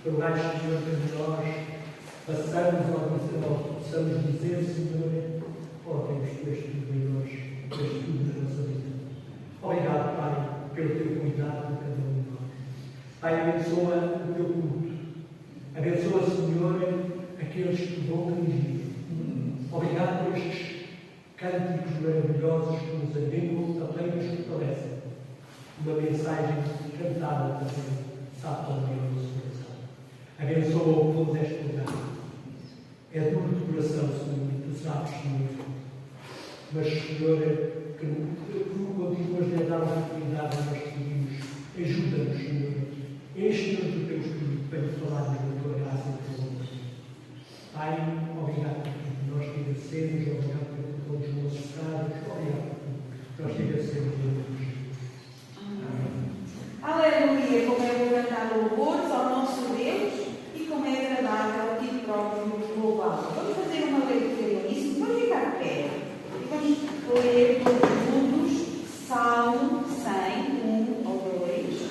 Rogai, Senhor, que nós possamos dizer, Senhor, ó Deus, tu és tudo em nós, tu és tudo na nossa vida. Obrigado, Pai, pelo teu cuidado de cada um de nós. Pai, abençoa o teu culto. Abençoa, Senhor, aqueles que vão dirigir. Obrigado por estes cânticos maravilhosos que nos animam, também nos fortalecem. Uma mensagem cantada também, sabe também o nosso coração. Abençoa o povo deste lugar. É duro de coração, Senhor, tu sabes, Senhor. Mas, Senhor, que tu continuas a dar a oportunidade a nós que pedimos. Ajuda-nos, Senhor. Enche-nos do teu Espírito para falarmos da tua graça e da tua amor. Pai, obrigado por tudo. Nós te agradecemos, obrigado por todos os nossos pecados. Obrigado por tudo. Nós te agradecemos, Deus. Aleluia, como é bom cantar louvores ao nosso Deus e como é agradável e próprio louvá-lo. Vamos fazer uma leitura disso, vamos ficar de pé e vamos ler todos juntos Salmo 100, 1 ou 2.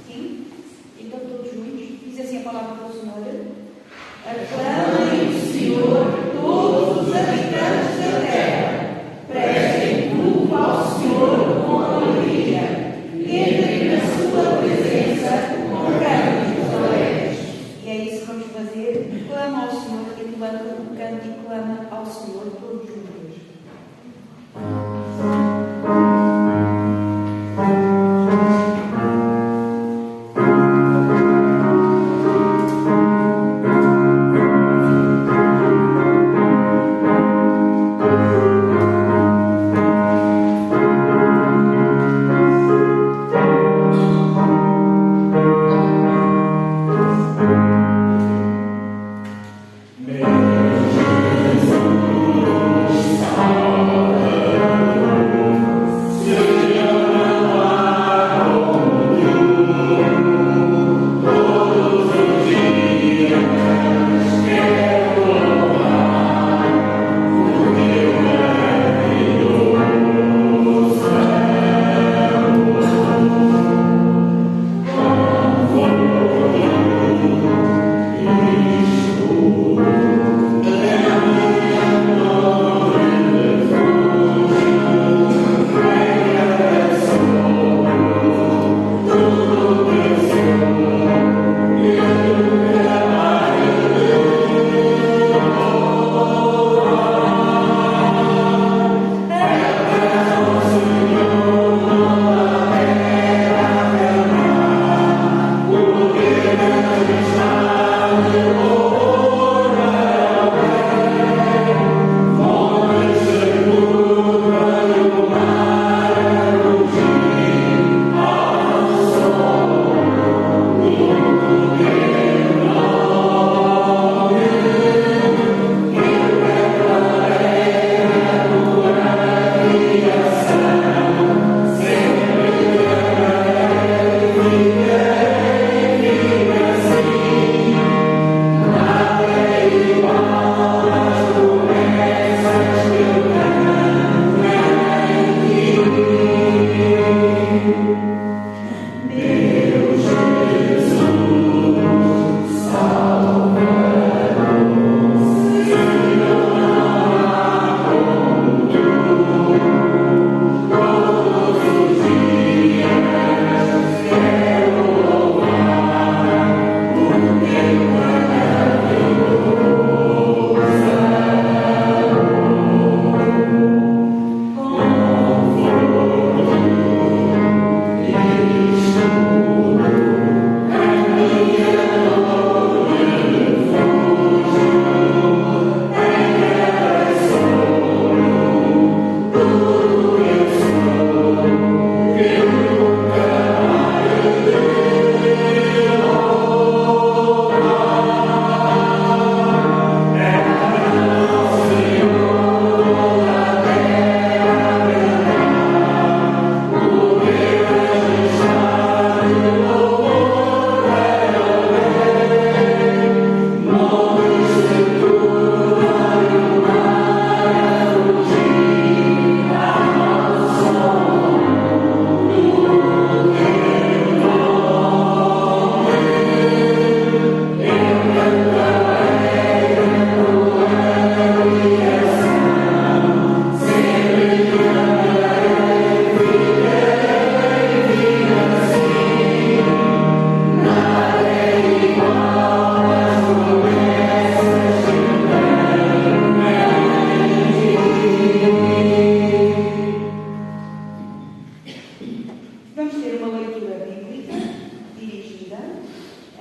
Sim? Então todos juntos. Diz assim a palavra do Senhor. Aclamem o Senhor todos os habitantes da terra. Prestem culto ao Senhor com alegria. Entrem na sua presença com cânticos alegres. E é isso que vamos fazer. Clama ao Senhor e levanta um canto e clama ao Senhor todos juntos.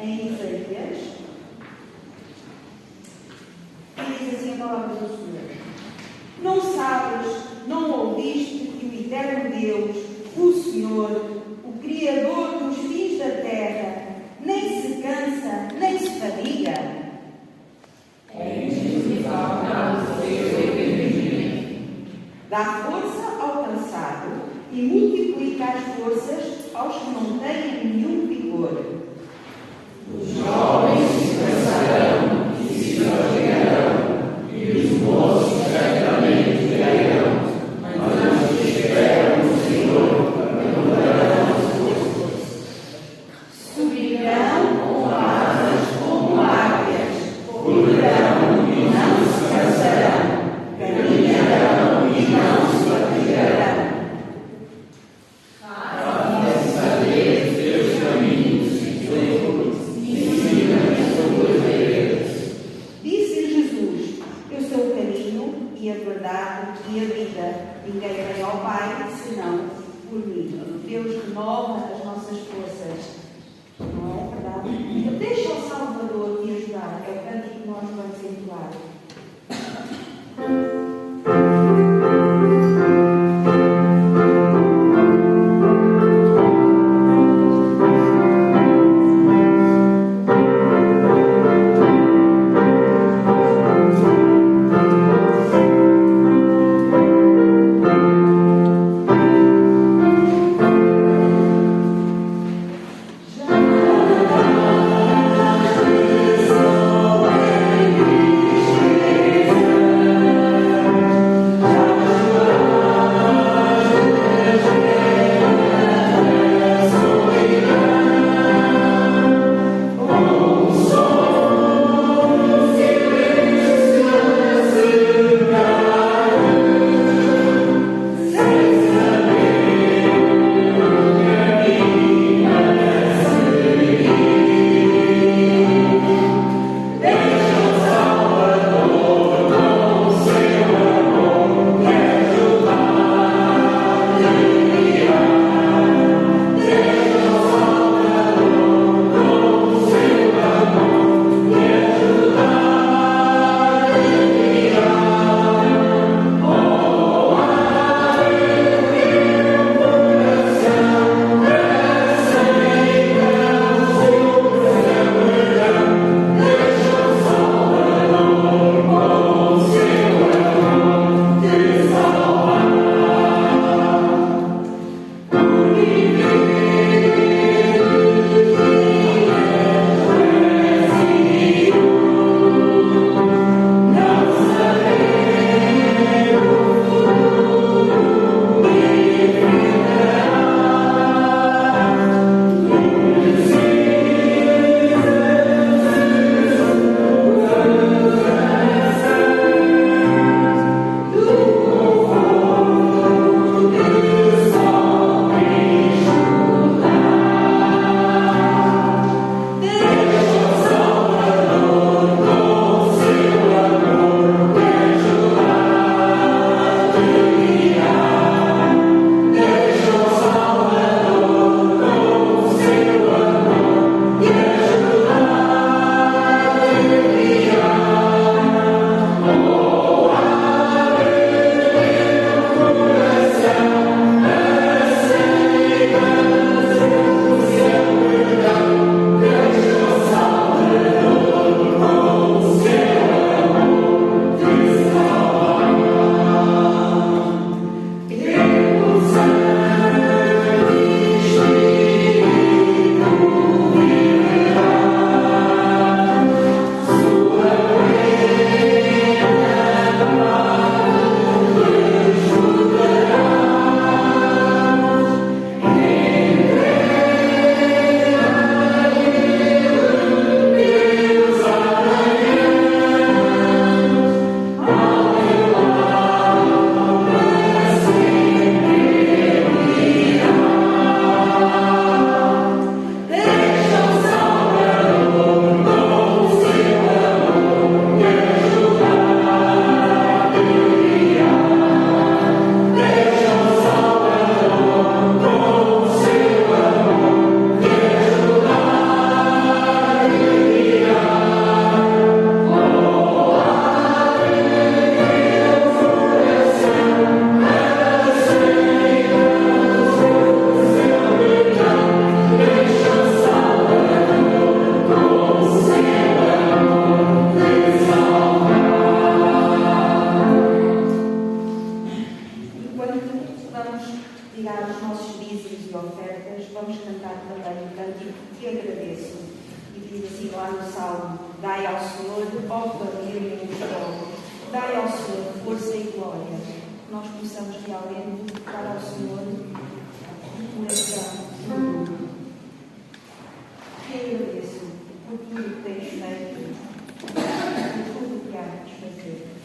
em Isaías. E diz assim a palavra do Senhor: não sabes, não ouviste que o eterno Deus, o Senhor, o Criador dos fins da terra, nem se cansa, nem se fadiga? Dá força ao cansado e multiplica as forças aos que não têm nenhum vigor. Os jovens se cansarão e se fatigarão, e os moços certamente cairão, mas os que esperam no Senhor renovarão as forças. Subirão com asas como águias, voarão e não se cansarão, caminharão e não se fatigarão. Saber teus caminhos, Senhor, ensina-me as tuas veredas. Disse Jesus: eu sou o caminho e a verdade e a vida. Ninguém vem ao Pai senão por mim. Deus renova as nossas forças. Não é verdade? Deixa o Salvador te ajudar. É o cântico que nós vamos entoar. Jamais lá no Salmo: dai ao Senhor, ó família e povo, dai ao Senhor força e glória. Nós possamos realmente dar ao Senhor o coração todo. Agradeço por tudo que tens feito, por tudo que há de fazer.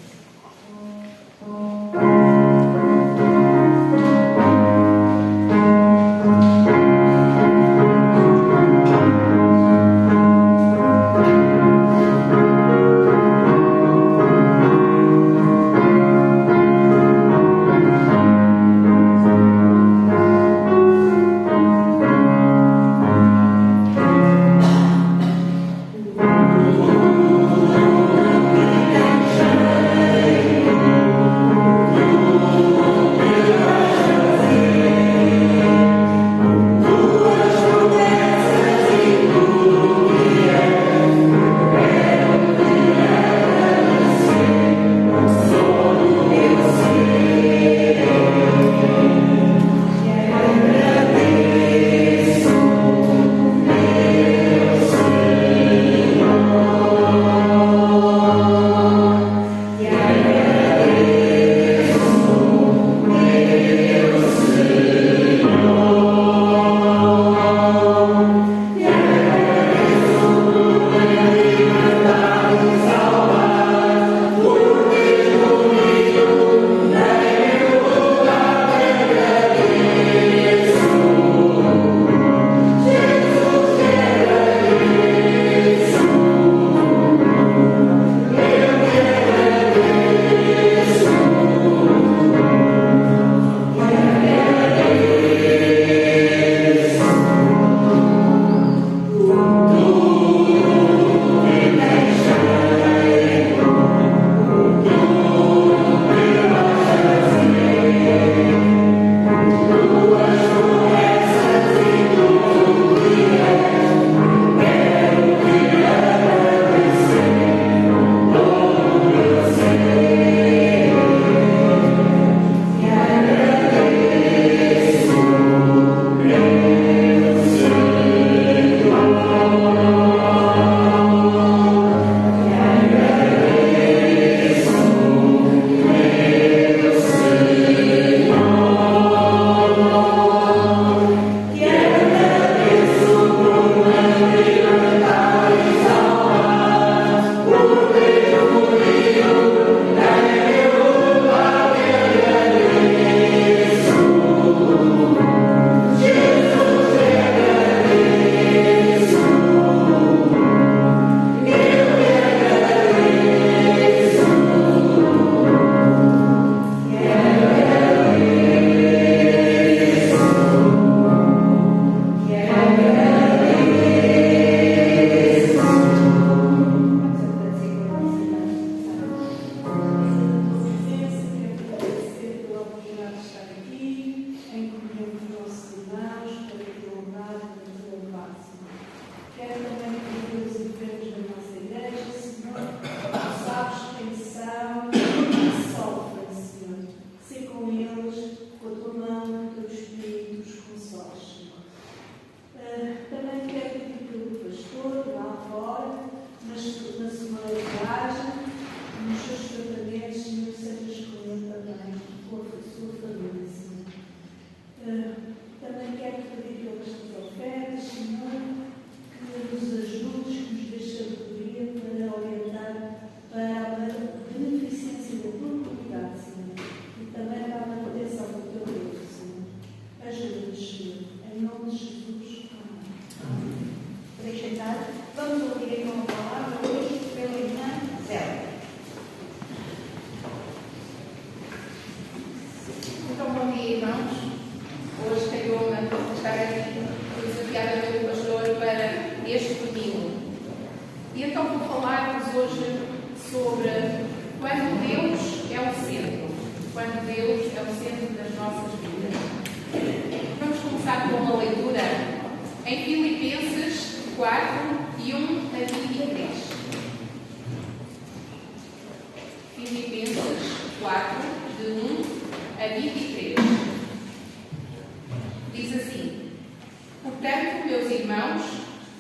Portanto, meus irmãos,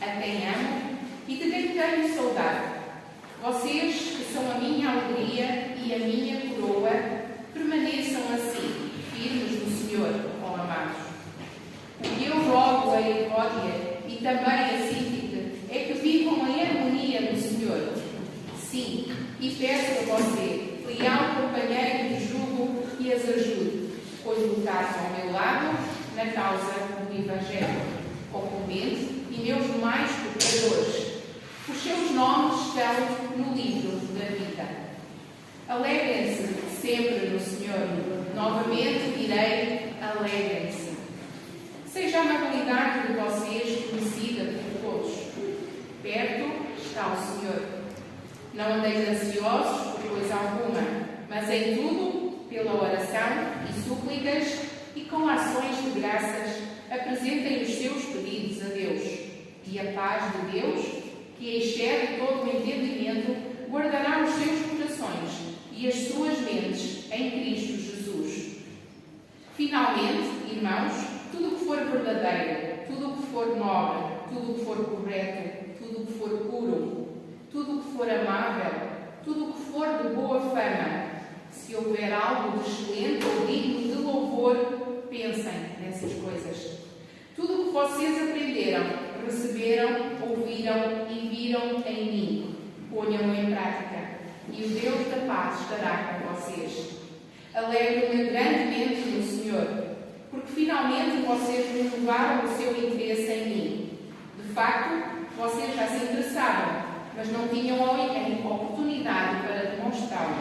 a quem amo e de quem tenho saudade. Vocês, que são a minha alegria e a minha coroa, permaneçam assim, firmes no Senhor, ó amados. O que eu rogo a Evódia e também a Síntique é que vivam em harmonia no Senhor. Sim, e peço a você, leal companheiro de jugo, que as ajude, pois lutaram ao meu lado na causa do Evangelho. Comumente e meus demais cooperadores. Os seus nomes estão no livro da vida. Alegrem-se sempre no Senhor. Novamente direi, alegrem-se. Seja a amabilidade de vocês conhecida por todos. Perto está o Senhor. Não andeis ansiosos por coisa alguma, mas em tudo, pela oração e súplicas e com ações de graças, apresentem os seus pedidos a Deus. E a paz de Deus, que excede todo o entendimento, guardará os seus corações e as suas mentes em Cristo Jesus. Finalmente, irmãos, tudo o que for verdadeiro, tudo o que for nobre, tudo o que for correto, tudo o que for puro, tudo o que for amável, tudo o que for de boa fama, se houver algo de excelente ou digno de louvor, pensem nessas coisas. Tudo o que vocês aprenderam, receberam, ouviram e viram em mim, ponham-no em prática, e o Deus da paz estará com vocês. Alegro-me grandemente no Senhor, porque finalmente vocês renovaram o seu interesse em mim. De facto, vocês já se interessaram, mas não tinham oportunidade para demonstrá-lo.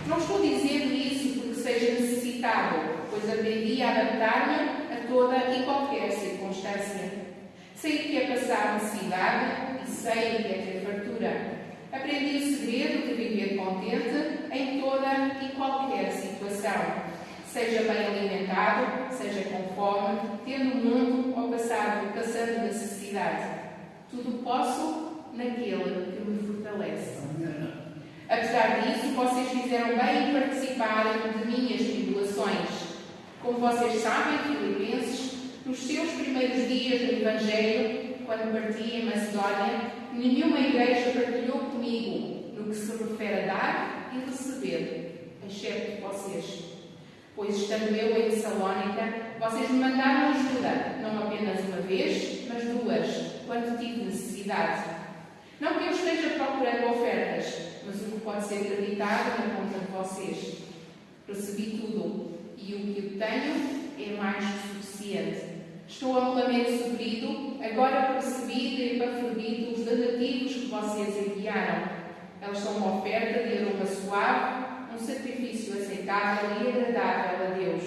Não estou dizendo isso porque seja necessitado, pois aprendi a adaptar-me a toda e qualquer circunstância. Sei o que é passar necessidade e sei o que é ter fartura. Aprendi o segredo de viver contente em toda e qualquer situação, seja bem alimentado, seja com fome, tendo mundo ou passando necessidade. Tudo posso naquele que me fortalece. Apesar disso, vocês fizeram bem em participarem de minhas tribulações. Como vocês sabem, filipenses, nos seus primeiros dias do Evangelho, quando parti em Macedónia, nenhuma igreja partilhou comigo no que se refere a dar e receber, exceto vocês. Pois, estando eu em Tessalónica, vocês me mandaram ajuda, não apenas uma vez, mas duas, quando tive necessidade. Não que eu esteja procurando ofertas, mas o que pode ser acreditado na conta de vocês. Recebi tudo, e o que eu tenho é mais que suficiente. Estou amplamente suprido, agora percebi de Epafrodito os donativos que vocês enviaram. Elas são uma oferta de aroma suave, um sacrifício aceitável e agradável a Deus.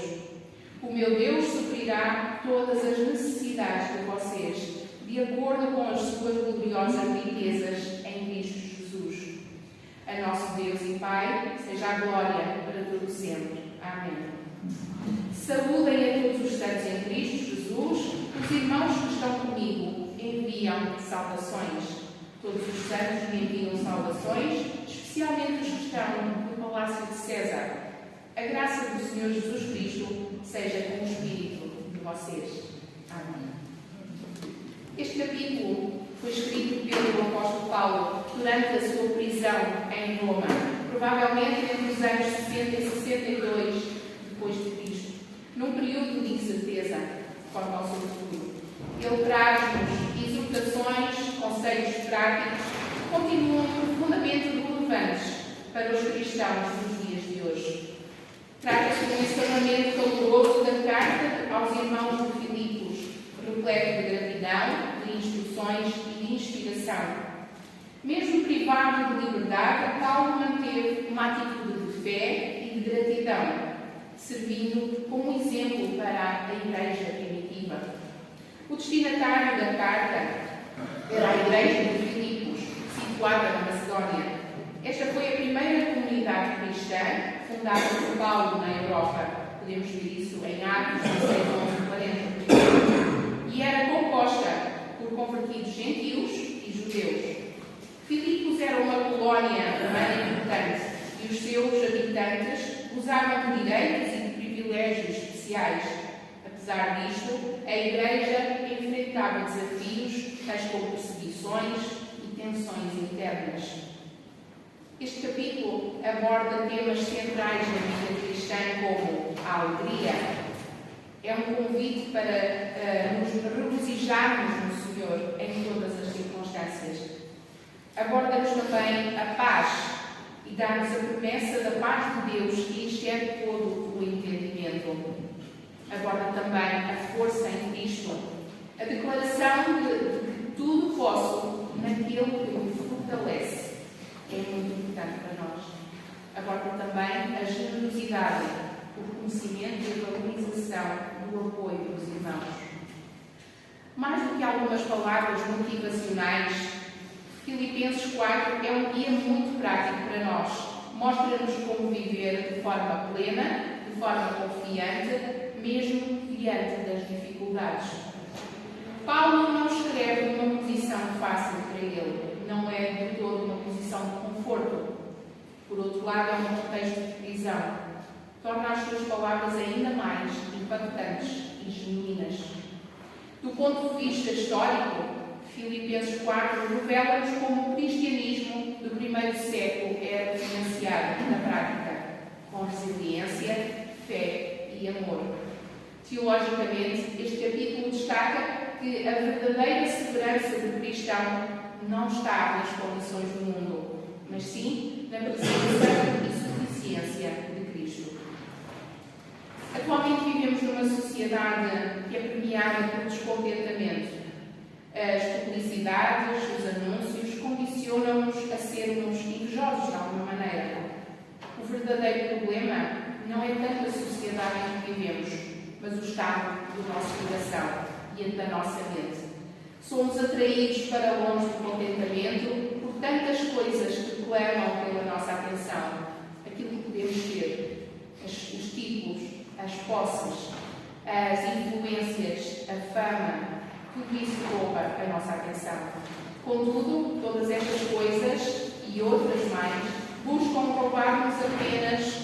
O meu Deus suprirá todas as necessidades de vocês, de acordo com as suas gloriosas riquezas em Cristo Jesus. A nosso Deus e Pai seja a glória para todo sempre. Amém. Saúdem a todos os santos em Cristo Jesus. Os irmãos que estão comigo enviam saudações. Todos os santos me enviam saudações, especialmente os que estão no Palácio de César. A graça do Senhor Jesus Cristo seja com o espírito de vocês. Amém. Este capítulo foi escrito pelo apóstolo Paulo durante a sua prisão em Roma, provavelmente entre os anos 60 e 62 depois de Cristo, num período de incerteza quanto ao seu futuro. Ele traz-nos exortações, conselhos práticos que continuam profundamente relevantes para os cristãos nos dias de hoje. Trata-se de um ensinamento caloroso da carta aos irmãos de Filipos, repleto de gratidão, de instruções e de inspiração. Mesmo privado de liberdade, Paulo manteve uma atitude de fé e de gratidão, servindo como exemplo para a igreja primitiva. O destinatário da carta era a igreja de Filipos, situada na Macedónia. Esta foi a primeira comunidade cristã fundada por Paulo na Europa. Podemos ver isso em Atos 16, 11, 40. E era composta por convertidos gentios e judeus. Filipos era uma colónia romana importante e os seus habitantes gozavam de direitos e de privilégios especiais. Apesar disto, a Igreja enfrentava desafios tais como perseguições e tensões internas. eternas. Este capítulo aborda temas centrais na vida cristã, como a alegria. É um convite para nos regozijarmos no Senhor em todas as circunstâncias. Aborda-nos também a paz e dá-nos a promessa da paz de Deus que excede todo o entendimento. Aborda também a força em Cristo, a declaração de que tudo posso naquele que me fortalece. É muito importante para nós. Aborda também a generosidade, o reconhecimento e a valorização do apoio dos irmãos. Mais do que algumas palavras motivacionais, Filipenses 4 é um guia muito prático para nós. Mostra-nos como viver de forma plena, de forma confiante, mesmo diante das dificuldades. Paulo não escreve numa posição fácil para ele. Não é de todo uma posição de conforto. Por outro lado, é um contexto de prisão. Torna as suas palavras ainda mais impactantes e genuínas. Do ponto de vista histórico, Filipenses 4 revela-nos como o cristianismo do primeiro século era financiado na prática, com resiliência, fé e amor. Teologicamente, este capítulo destaca que a verdadeira segurança do cristão não está nas condições do mundo, mas sim na presença e suficiência de Cristo. Atualmente vivemos numa sociedade que é premiada pelo descontentamento. As publicidades, os anúncios condicionam-nos a sermos invejosos de alguma maneira. O verdadeiro problema não é tanto a sociedade em que vivemos, mas o estado do nosso coração e da nossa mente. Somos atraídos para longe do contentamento por tantas coisas que clamam pela nossa atenção. Aquilo que podemos ter, os títulos, as posses, as influências, a fama, tudo isso rouba a nossa atenção. Contudo, todas estas coisas e outras mais buscam roubar-nos apenas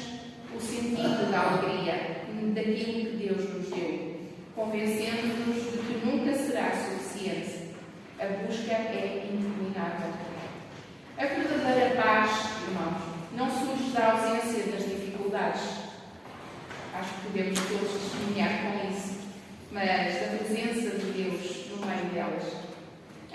o sentido da alegria, daquilo que Deus nos deu, convencendo-nos de que nunca será suficiente. A busca é interminável. A verdadeira paz, irmãos, não surge da ausência das dificuldades. Acho que podemos todos testemunhar com isso, mas da presença de Deus no meio delas.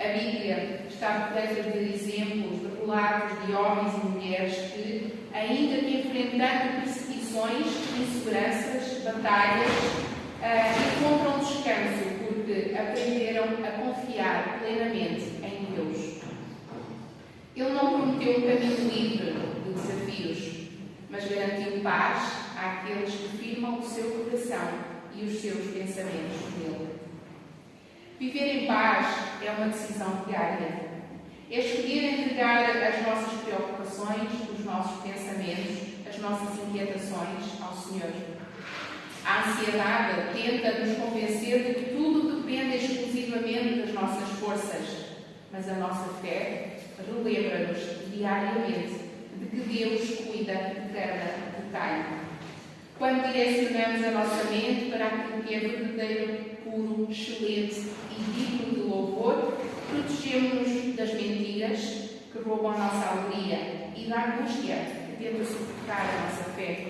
A Bíblia está repleta de exemplos, de relatos de homens e mulheres que, ainda que enfrentando perseguições, inseguranças, batalhas, encontram descanso porque aprenderam a confiar plenamente em Deus. Ele não prometeu um caminho livre de desafios, mas garantiu paz àqueles que firmam o seu coração e os seus pensamentos nele. Viver em paz é uma decisão diária. É escolher entregar as nossas preocupações, os nossos pensamentos, as nossas inquietações ao Senhor. A ansiedade tenta nos convencer de que tudo depende exclusivamente das nossas forças, mas a nossa fé relembra-nos diariamente de que Deus cuida de cada detalhe. Quando direcionamos a nossa mente para aquilo que é verdadeiro, puro, excelente e digno de louvor, protegemos-nos das mentiras que roubam a nossa alegria e da angústia que tenta sufocar a nossa fé.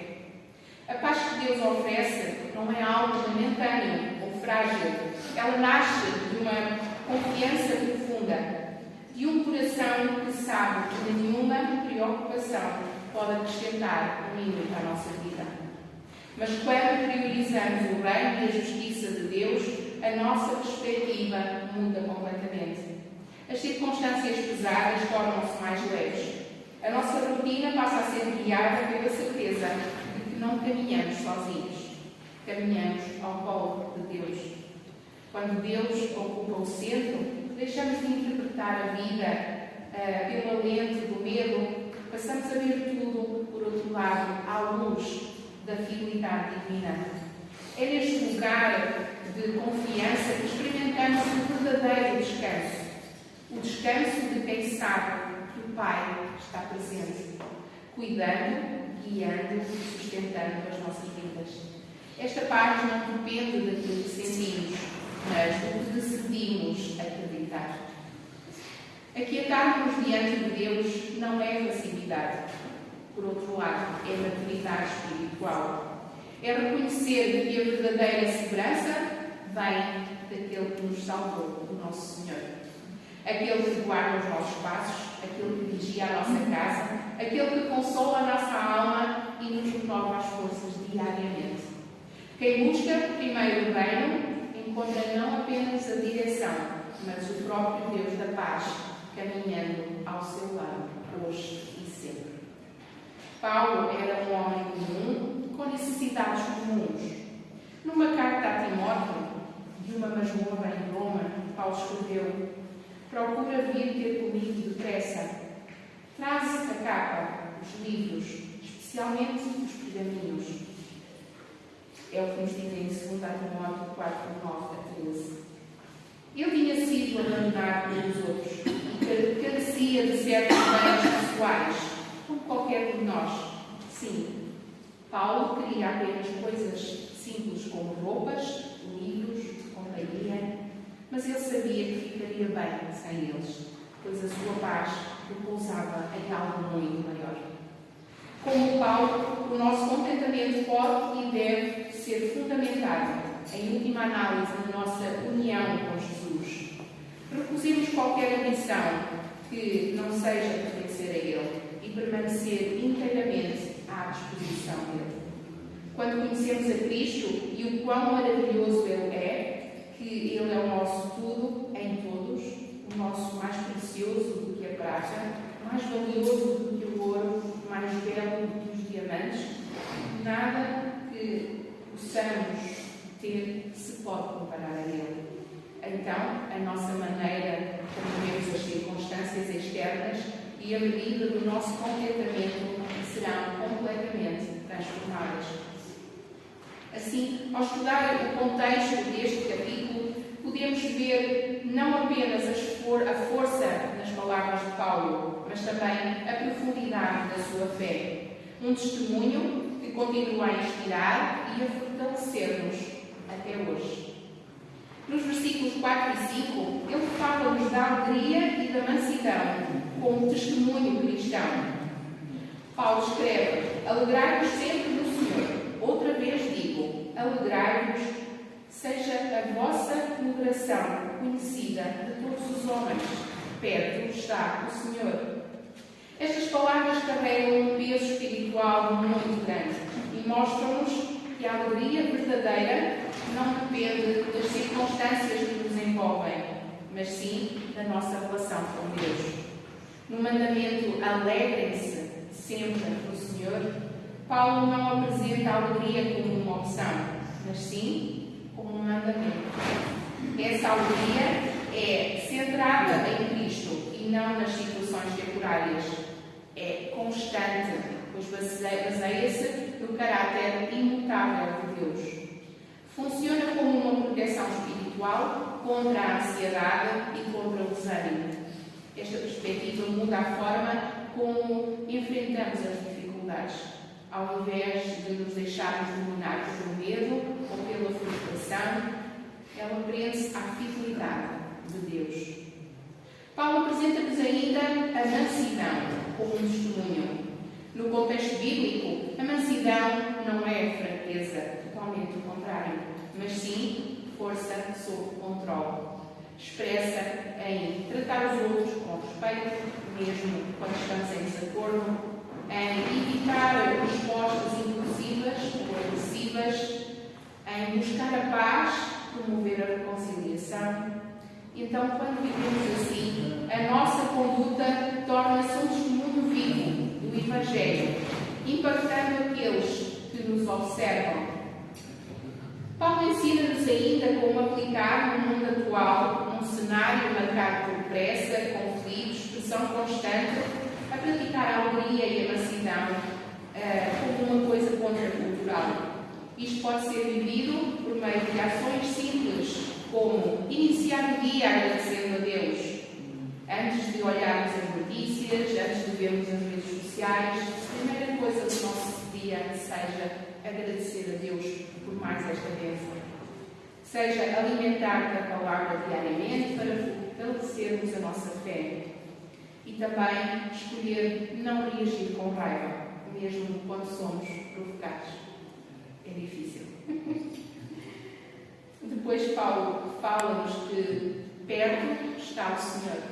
A paz que Deus oferece não é algo momentâneo ou frágil. Ela nasce de uma confiança profunda, de um coração que sabe que nenhuma preocupação pode acrescentar um limite à nossa vida. Mas quando priorizamos o reino e a justiça de Deus, a nossa perspectiva muda completamente. As circunstâncias pesadas tornam-se mais leves. A nossa rotina passa a ser guiada pela certeza de que não caminhamos sozinhos. Caminhamos ao colo de Deus. Quando Deus ocupa o centro, deixamos de interpretar a vida pela lente do medo, passamos a ver tudo, por outro lado, à luz da fidelidade divina. É neste lugar de confiança que experimentamos o verdadeiro descanso. O descanso de quem sabe que o Pai está presente, cuidando, guiando e sustentando as nossas vidas. Esta paz não depende daquilo que sentimos, mas do que decidimos acreditar. Aquietar-nos diante de Deus não é facilidade. Por outro lado, é maturidade espiritual. É reconhecer que a verdadeira segurança vem daquele que nos salvou, o nosso Senhor. Aquele que guarda os nossos passos, aquele que vigia a nossa casa, aquele que consola a nossa alma e nos renova as forças diariamente. Quem busca primeiro o reino encontra não apenas a direção, mas o próprio Deus da paz, caminhando ao seu lado, hoje e sempre. Paulo era um homem comum, com necessidades comuns. Numa carta a Timóteo, de uma masmorra em Roma, Paulo escreveu: procura vir ter comigo depressa. Traze a capa, os livros, especialmente os pergaminhos. É o que nos diz em 2 Timóteo 4, 9 a 13. Ele tinha sido abandonado pelos outros e carecia de certos bens pessoais, como qualquer de nós. Sim, Paulo queria apenas coisas simples como roupas, livros, companhia, mas ele sabia que ficaria bem sem eles, pois a sua paz repousava em algo muito maior. Como Paulo, o nosso contentamento pode e deve ser fundamentado, em última análise, na nossa união com Jesus. Recusemos qualquer ambição que não seja pertencer a Ele e permanecer inteiramente à disposição dele. Quando conhecemos a Cristo e o quão maravilhoso Ele é, que Ele é o nosso tudo em todos, o nosso mais precioso do que a prata, mais valioso do que o ouro, mais belo do que os diamantes, nada que possamos ter se pode comparar a Ele. Então, a nossa maneira como vemos as circunstâncias externas e a medida do nosso contentamento serão completamente transformadas. Assim, ao estudar o contexto deste capítulo, podemos ver não apenas a força nas palavras de Paulo, mas também a profundidade da sua fé. Um testemunho que continua a inspirar e a fortalecer-nos até hoje. Nos versículos 4 e 5, ele fala-nos da alegria e da mansidão como testemunho cristão. Paulo escreve: alegrai-vos sempre no Senhor. Outra vez digo, alegrai-vos, seja a vossa moderação conhecida de todos os homens. Perto está o Senhor. Estas palavras carregam um peso espiritual muito grande e mostram-nos que a alegria verdadeira não depende das circunstâncias que nos envolvem, mas sim da nossa relação com Deus. No mandamento alegrem-se sempre no Senhor, Paulo não apresenta a alegria como uma opção, mas sim como um mandamento. Essa alegria é centrada em Cristo e não nas situações temporárias. É constante, pois baseia-se no caráter imutável de Deus. Funciona como uma proteção espiritual contra a ansiedade e contra o desânimo. Esta perspectiva muda a forma como enfrentamos as dificuldades. Ao invés de nos deixarmos dominar pelo medo ou pela frustração, ela prende-se à fidelidade de Deus. Paulo apresenta-nos ainda a mansidão como um testemunho. No contexto bíblico, a mansidão não é fraqueza, totalmente o contrário, mas sim força sob controle. Expressa em tratar os outros com respeito, mesmo quando estamos em desacordo, em evitar respostas impulsivas ou agressivas, em buscar a paz, promover a reconciliação. Então, quando vivemos assim, a nossa conduta torna-se um testemunho vivo do Evangelho, impactando aqueles que nos observam. Paulo ensina-nos ainda como aplicar no mundo atual, num cenário marcado por pressa, conflitos, pressão constante, a praticar a alegria e a mansidão como uma coisa contracultural. Isto pode ser vivido por meio de ações simples, como iniciar o dia agradecendo a Deus. Antes de olharmos as notícias, antes de vermos as redes sociais, a primeira coisa do nosso dia seja agradecer a Deus por mais esta bênção. Seja alimentar a palavra diariamente para fortalecermos a nossa fé. também escolher não reagir com raiva, mesmo quando somos provocados. É difícil. Depois Paulo fala-nos que perto está o Senhor.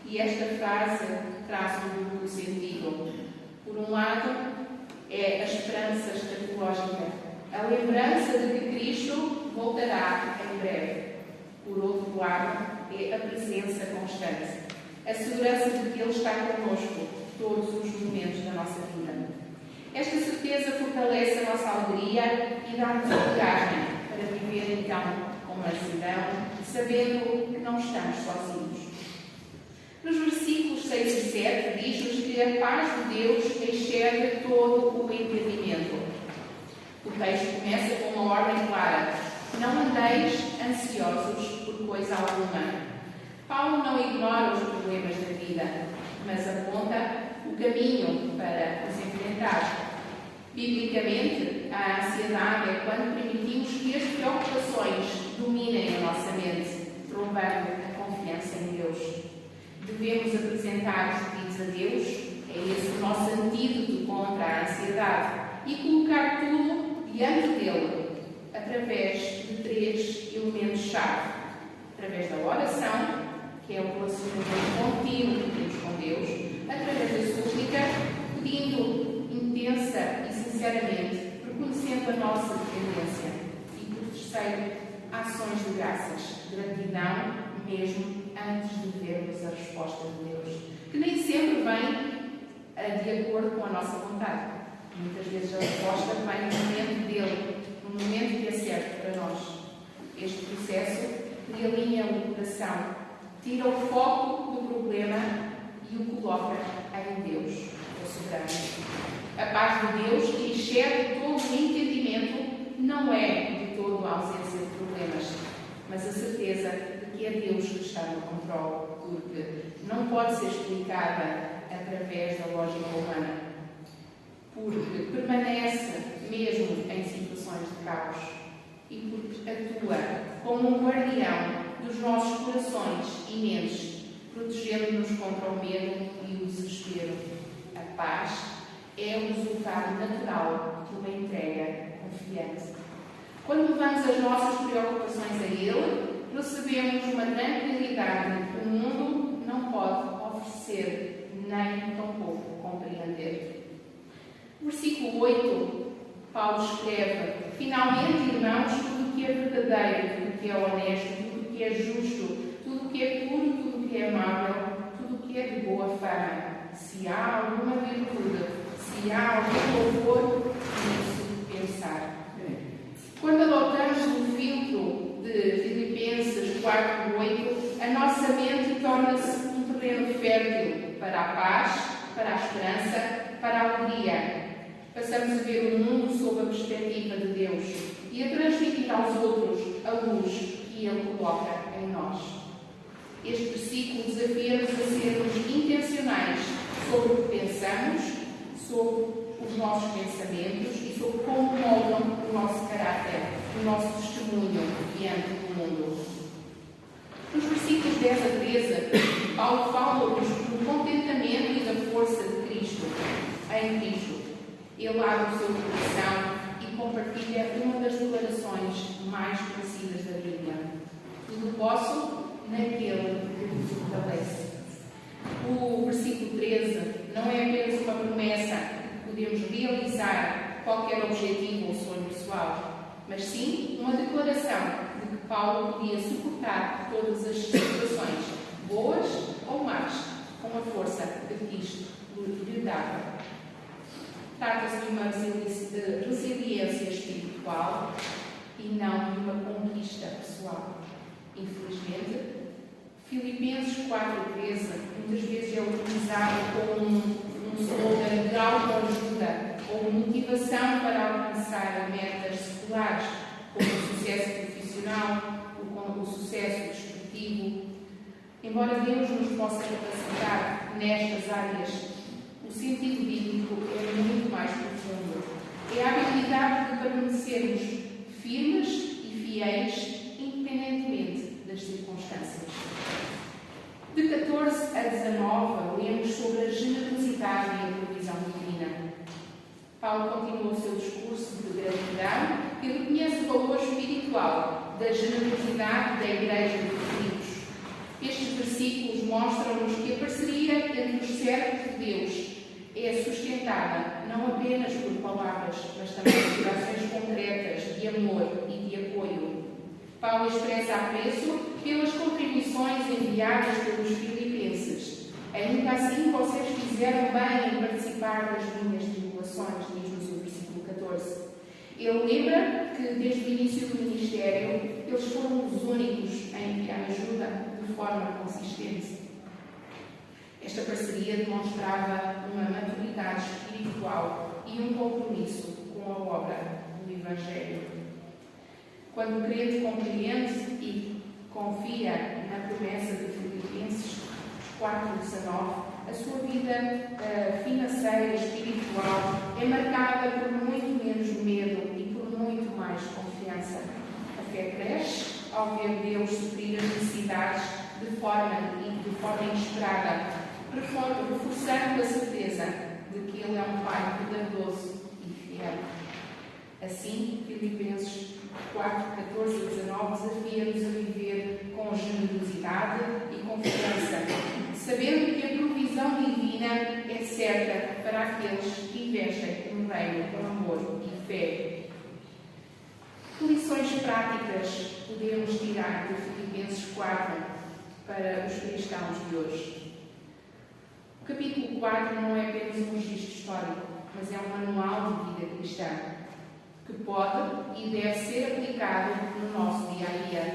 E esta frase traz um duplo sentido. Por um lado, é a esperança escatológica, a lembrança de que Cristo voltará em breve. Por outro lado, é a presença constante, a segurança de que Ele está connosco todos os momentos da nossa vida. Esta certeza fortalece a nossa alegria e dá-nos coragem para viver então com mansidão, sabendo que não estamos sozinhos. Nos versículos 6 e 7 diz-nos que a paz de Deus excede todo o entendimento. O texto começa com uma ordem clara: não andeis ansiosos por coisa alguma. Paulo não ignora os problemas da vida, mas aponta o caminho para os enfrentar. Biblicamente, a ansiedade é quando permitimos que as preocupações dominem a nossa mente, roubando a confiança em Deus. Devemos apresentar os pedidos a Deus, é esse o nosso antídoto contra a ansiedade, e colocar tudo diante dele, através de 3 elementos-chave. Através da oração, que é o relacionamento contínuo que temos com Deus, através da súplica, pedindo intensa e sinceramente, reconhecendo a nossa dependência. E por terceiro, ações de graças, gratidão mesmo antes de vermos a resposta de Deus, que nem sempre vem de acordo com a nossa vontade. Muitas vezes a resposta vem no momento dele, no momento que é certo para nós. Este processo realinha o coração, tira o foco do problema e o coloca em Deus, o soberano. A paz de Deus, que excede todo o entendimento, não é de todo a ausência de problemas, mas a certeza de que é Deus que está no controle, porque não pode ser explicada através da lógica humana, porque permanece mesmo em situações de caos e porque atua como um guardião dos nossos corações e mentes, protegendo-nos contra o medo e o desespero. A paz é o resultado natural de uma entrega confiante. Quando levamos as nossas preocupações a Ele, recebemos uma tranquilidade que o mundo não pode oferecer, nem tampouco compreender. Versículo 8, Paulo escreve: finalmente, irmãos, tudo o que é verdadeiro, tudo o que é honesto, tudo o que é justo, tudo o que é puro, tudo o que é amável, tudo o que é de boa fama, se há alguma virtude, se há algum louvor, nisso pensar. Quando adotamos o filtro de Filipenses 4:8, a nossa mente torna-se um terreno fértil para a paz, para a esperança, para a alegria. Passamos a ver o mundo sob a perspectiva de Deus e a transmitir aos outros a luz que Ele coloca em nós. Este versículo desafia-nos a sermos intencionais sobre o que pensamos, sobre os nossos pensamentos e sobre como moldam o nosso caráter, o nosso testemunho diante do mundo. Nos versículos 10 a 13, Paulo fala-nos do contentamento e da força de Cristo, em Cristo. Ele abre o seu coração e compartilha uma das declarações mais conhecidas da Bíblia: tudo posso naquele que me fortalece. O versículo 13 não é apenas uma promessa de que podemos realizar qualquer objetivo ou sonho pessoal, mas sim uma declaração de que Paulo podia suportar todas as situações, boas ou más, com a força que Cristo lhe dava. Trata-se de uma resiliência espiritual e não de uma conquista pessoal. Infelizmente, Filipenses 4:13 muitas vezes é utilizado como um slogan de autoajuda ou motivação para alcançar metas seculares, como o sucesso profissional, o sucesso desportivo. Embora Deus nos possa capacitar nestas áreas, o sentido bíblico é muito mais profundo. É a habilidade de permanecermos firmes e fiéis, independentemente das circunstâncias. De 14 a 19, lemos da generosidade da Igreja de Filipos. Estes versículos mostram-nos que a parceria entre os servos de Deus é sustentada não apenas por palavras, mas também por ações concretas de amor e de apoio. Paulo expressa apreço pelas contribuições enviadas pelos filipenses. Ainda assim, vocês fizeram bem em participar das minhas tribulações, diz-nos o versículo 14. Ele lembra que, desde o início do ministério, eles foram os únicos a enviar ajuda de forma consistente. Esta parceria demonstrava uma maturidade espiritual e um compromisso com a obra do Evangelho. Quando o crente compreende e confia na promessa de Filipenses 4:19, a sua vida financeira e espiritual é marcada por muito menos medo e por muito mais confiança. A fé cresce ao ver Deus suprir as necessidades de forma inesperada, reforçando a certeza de que Ele é um Pai cuidadoso e fiel. Assim, Filipenses 4:14-19 desafia-nos a viver com generosidade e confiança, sabendo que a provisão divina é certa para aqueles que investem no reino com amor e fé. Que lições práticas podemos tirar de Filipenses 4 para os cristãos de hoje? O capítulo 4 não é apenas um registro histórico, mas é um manual de vida cristã, que pode e deve ser aplicado no nosso dia a dia.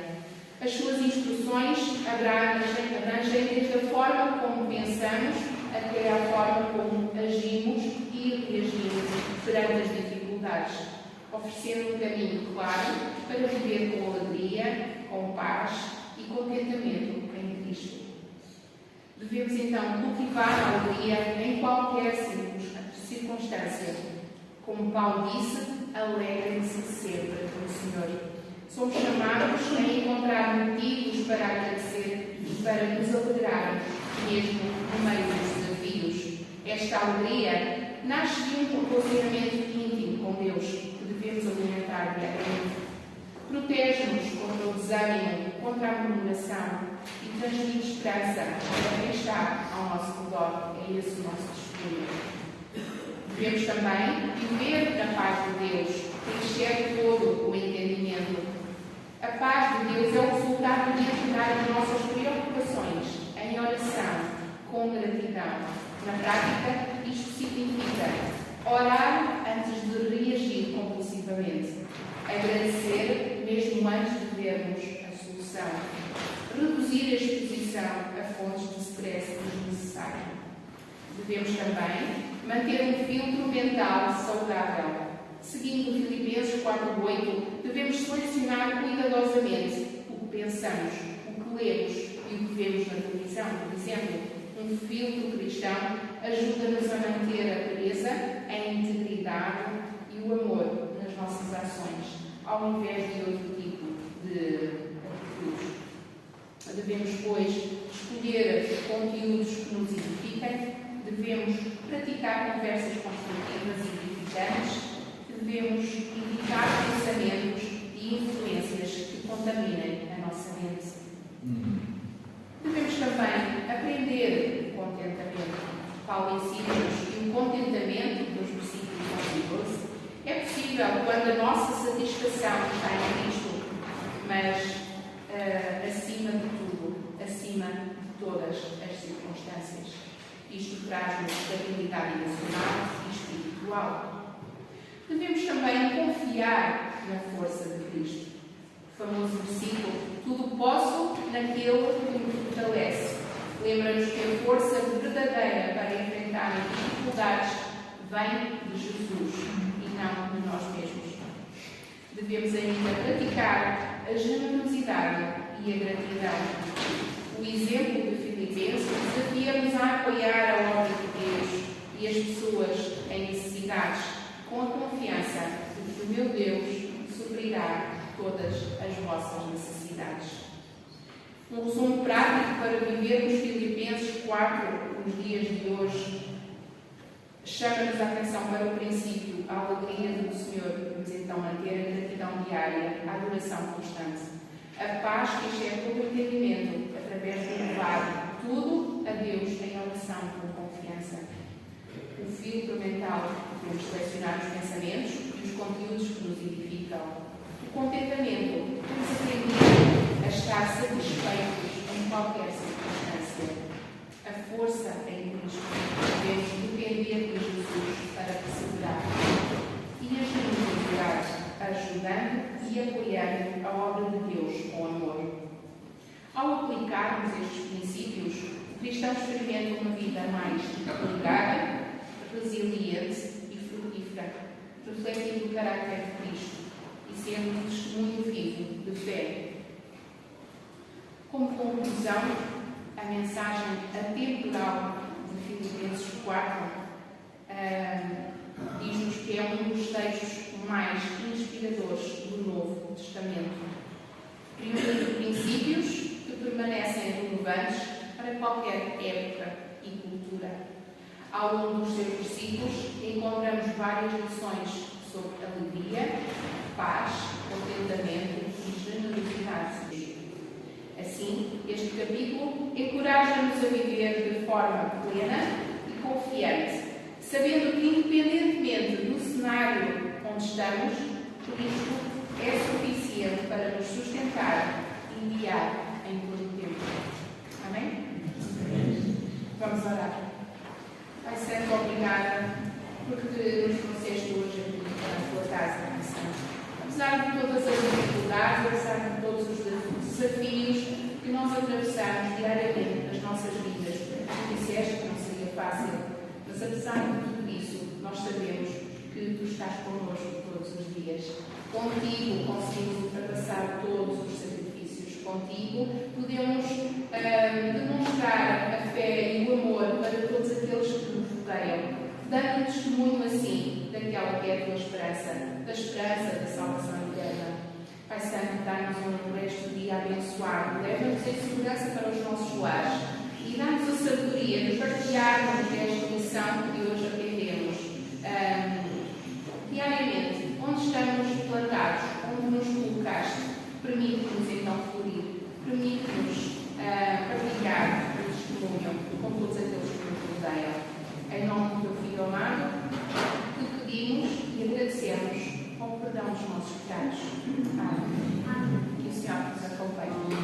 As suas instruções abrangem desde a forma como pensamos até a forma como agimos e reagimos perante as dificuldades, oferecendo um caminho claro para viver com alegria, com paz e contentamento em Cristo. Devemos então cultivar a alegria em qualquer circunstância. Como Paulo disse, alegrem-se sempre no Senhor. Somos chamados a encontrar motivos para agradecer e para nos alegrarmos, mesmo no meio dos desafios. Esta alegria nasce de um relacionamento íntimo com Deus, que devemos alimentar diariamente. Protege-nos contra o desânimo, contra a murmuração e transmite esperança a quem está ao nosso redor. É esse o nosso testemunho. Devemos também viver na paz de Deus, que excede todo o entendimento. A paz de Deus é o resultado de entregar as nossas preocupações em oração, com gratidão. Na prática, isto significa orar antes de reagir compulsivamente, agradecer mesmo antes de vermos a solução, reduzir a exposição a fontes de stress desnecessário. Devemos também manter um filtro mental saudável. Seguindo Filipenses 4:8, devemos selecionar cuidadosamente o que pensamos, o que lemos e o que vemos na televisão. Por exemplo, um filtro cristão ajuda-nos a manter a pureza, a integridade e o amor nas nossas ações, ao invés de outro tipo de atitudes. Devemos, pois, escolher conteúdos que nos edifiquem, devemos praticar conversas construtivas e edificantes, devemos evitar pensamentos e influências que contaminem a nossa mente. Devemos também aprender o contentamento. Paulo ensina-nos que o contentamento, dos versículos 11 e 12, é possível quando a nossa satisfação está em Cristo, mas acima de tudo, acima de todas as circunstâncias. Isto traz-nos estabilidade emocional e espiritual. Devemos também confiar na força de Cristo. O famoso versículo, tudo posso naquele que me fortalece. Lembra-nos que a força verdadeira para enfrentar as dificuldades vem de Jesus e não de nós mesmos. Devemos ainda praticar a generosidade e a gratidão. O exemplo de Filipenses desafia-nos a apoiar a obra de Deus e as pessoas em necessidades, com a confiança de que o meu Deus suprirá todas as vossas necessidades. Um resumo prático para vivermos Filipenses 4 nos dias de hoje chama-nos a atenção para o princípio, a alegria do Senhor. Devemos então manter a gratidão diária, a adoração constante. a paz que excede todo o entendimento, através de levar tudo a Deus em oração com confiança. O fio fundamental de nos selecionar os pensamentos e os conteúdos que nos edificam. O contentamento, temos aprendido a estar satisfeitos em qualquer circunstância. A força em Cristo, devemos depender de Jesus para perseverar. E agimos em orar, ajudando e apoiando a obra de Deus com amor. Ao aplicarmos estes princípios, o cristão experimenta uma vida mais equilibrada, resiliente e frutífera, refletindo o caráter de Cristo e sendo um testemunho vivo de fé. Como conclusão, a mensagem atemporal de Filipenses 4 diz-nos que é um dos textos mais inspiradores do Novo Testamento. Reúne princípios que permanecem relevantes para qualquer época e cultura. Ao longo dos seus versículos, encontramos várias lições sobre alegria, paz, contentamento e generosidade. Assim, este capítulo encoraja-nos a viver de forma plena e confiante, sabendo que, independentemente do cenário onde estamos, Cristo é suficiente para nos sustentar e guiar em todo o tempo. Amém? Vamos orar. Pai Santo, obrigada porque nos trouxeste hoje aqui para a tua casa, Pai Santo. Apesar de todas as dificuldades, apesar de todos os desafios que nós atravessamos diariamente nas nossas vidas, tu disseste que não seria fácil, mas apesar de tudo isso, nós sabemos que tu estás connosco todos os dias. Contigo conseguimos ultrapassar todos os sacrifícios. Contigo podemos demonstrar a fé e o amor para todos aqueles que nos rodeiam, dando testemunho assim daquela que é a tua esperança, da esperança da salvação eterna. Pai Santo, dá-nos um resto de dia abençoado, leva-nos em segurança para os nossos lares e dá-nos a sabedoria de partilharmos esta lição que hoje aprendemos diariamente. Onde estamos plantados, onde nos colocaste, permite-nos então florir, permite-nos partilhar o testemunho com todos aqueles que nos rodeiam. Em nome do teu Filho amado, te pedimos e agradecemos ao perdão dos nossos pecados. Amém. Que o Senhor nos acompanhe.